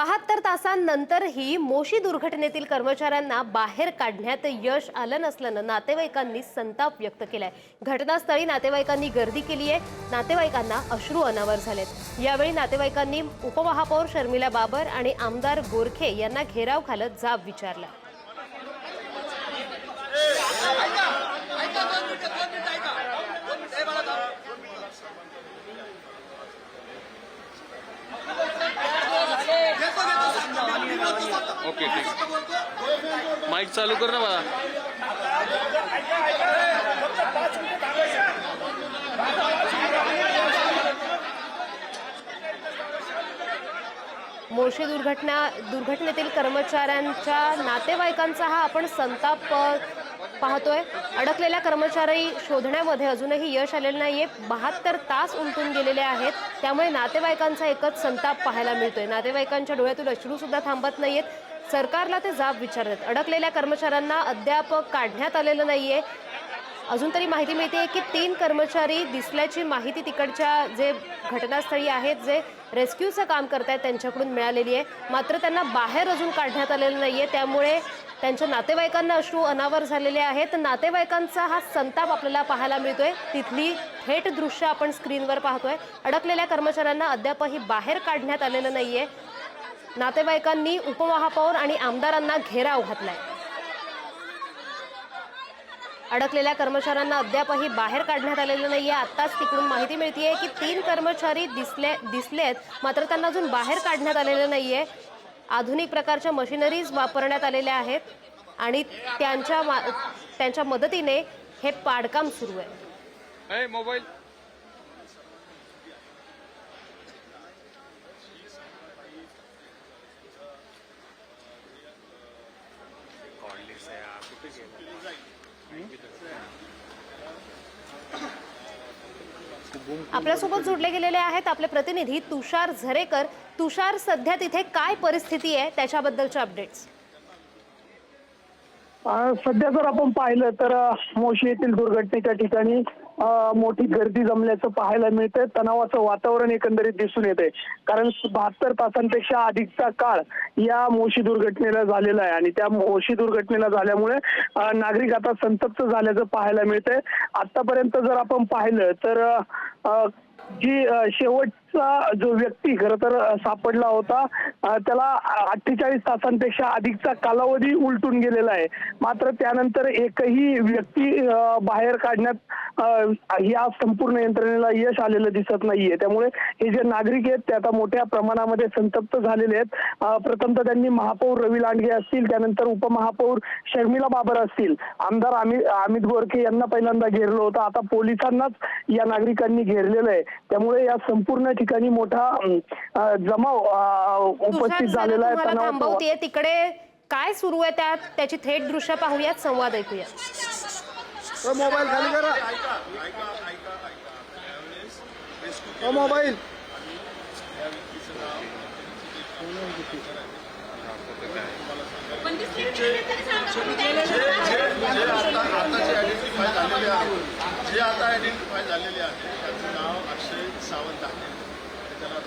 72 तासांनंतरही मोशी दुर्घटनेतील कर्मचाऱ्यांना बाहेर काढण्यात यश आलं नसल्यानं नातेवाईकांनी संताप व्यक्त केलाय। घटनास्थळी नातेवाईकांनी गर्दी केली आहे। नातेवाईकांना अश्रू अनावर झालेत। यावेळी नातेवाईकांनी उपमहापौर शर्मिला बाबर आणि आमदार गोरखे यांना घेराव घालत जाब विचारला। ओके ठीक, माइक चालू कर ना बाळा। मोशी दुर्घटनेतील कर्मचाऱ्यांच्या नातेवाईकांचा हा आपण संताप पाहतोय। अडकलेल्या कर्मचारी शोधण्यामध्ये अजूनही यश आलेलं नाहीये। 72 तास उलटून गेलेले आहेत, त्यामुळे नातेवाईकांचा एकच संताप पाहायला मिळतोय। नातेवाईकांच्या डोळ्यातून अश्रू सुद्धा थांबत नाहीयेत। सरकारला ते जाब विचारतात। अडकलेल्या कर्मचाऱ्यांना अद्याप काढण्यात आलेलं नाहीये। अजून तरी माहिती मिळते की 3 कर्मचारी दिसल्याची माहिती तिकडच्या जे घटनास्थळी आहेत, जे रेस्क्यूचं काम करतायत त्यांच्याकडून मिळालेली आहे। मात्र त्यांना बाहेर अजून काढण्यात आलेलं नाहीये, त्यामुळे त्यांच्या नातेवाईकांना अश्रू अनावर झालेले आहेत। नातेवाईकांचा हा संताप आपल्याला पाहायला मिळतोय। तिथली थेट दृश्य आपण स्क्रीनवर पाहतोय। अडकलेल्या कर्मचाऱ्यांना अद्यापही बाहेर काढण्यात आलेलं नाहीये। नातेवाईकांनी उपमहापौर आणि आमदारांना घेराव घातलाय। अडकलेल्या कर्मचाऱ्यांना अद्यापही बाहेर काढण्यात आलेलं नाहीये। आत्ताच तिकडून माहिती मिळतेय की 3 कर्मचारी दिसलेत, मात्र त्यांना अजून बाहेर काढण्यात आलेलं नाहीये। आधुनिक प्रकारच्या मशिनरीज वापरण्यात आलेल्या आहेत आणि त्यांच्या मदतीने हे पाडकाम सुरू आहे। मोबाईल आपल्यासोबत जोडले गेलेले आहेत आपले प्रतिनिधी तुषार झरेकर। तुषार, सध्या तिथे काय परिस्थिती आहे त्याच्याबद्दलचे अपडेट्स? सध्या जर आपण पाहिलं तर मोशी येथील दुर्घटनेच्या ठिकाणी मोठी गर्दी जमल्याचं पाहायला मिळतंय। तणावाचं वातावरण एकंदरीत दिसून येतंय, कारण 72 तासांपेक्षा अधिकचा काळ या मोशी दुर्घटनेला झालेला आहे आणि त्या मोशी दुर्घटनेला झाल्यामुळे नागरिक आता संतप्त झाल्याचं पाहायला मिळतंय। आतापर्यंत जर आपण पाहिलं तर जी शेवटचा जो व्यक्ती खरं तर सापडला होता, त्याला 48 तासांपेक्षा अधिकचा कालावधी उलटून गेलेला आहे। मात्र त्यानंतर एकही व्यक्ती बाहेर काढण्यात या संपूर्ण यंत्रणेला यश आलेलं दिसत नाहीये। त्यामुळे हे जे नागरिक आहेत ते आता मोठ्या प्रमाणामध्ये संतप्त झालेले आहेत। प्रथमतः त्यांनी महापौर रवी लांडगे असतील, त्यानंतर उपमहापौर शर्मिला बाबर असतील, आमदार अमित गोरखे यांना पहिल्यांदा घेरलं होतं। आता पोलिसांनाच या नागरिकांनी घेरलेलं आहे। त्यामुळे या संपूर्ण ठिकाणी मोठा जमाव उपस्थित झालेला आहे। थांबवतीये तिकडे काय सुरू आहे त्याची थेट दृश्य पाहूयात, संवाद ऐकूया। मोबाईल खाली करा, मोबाईल जे आता आयडेंटिफाय झालेले आहे त्याचं नाव अक्षय सावंत आहे। त्याला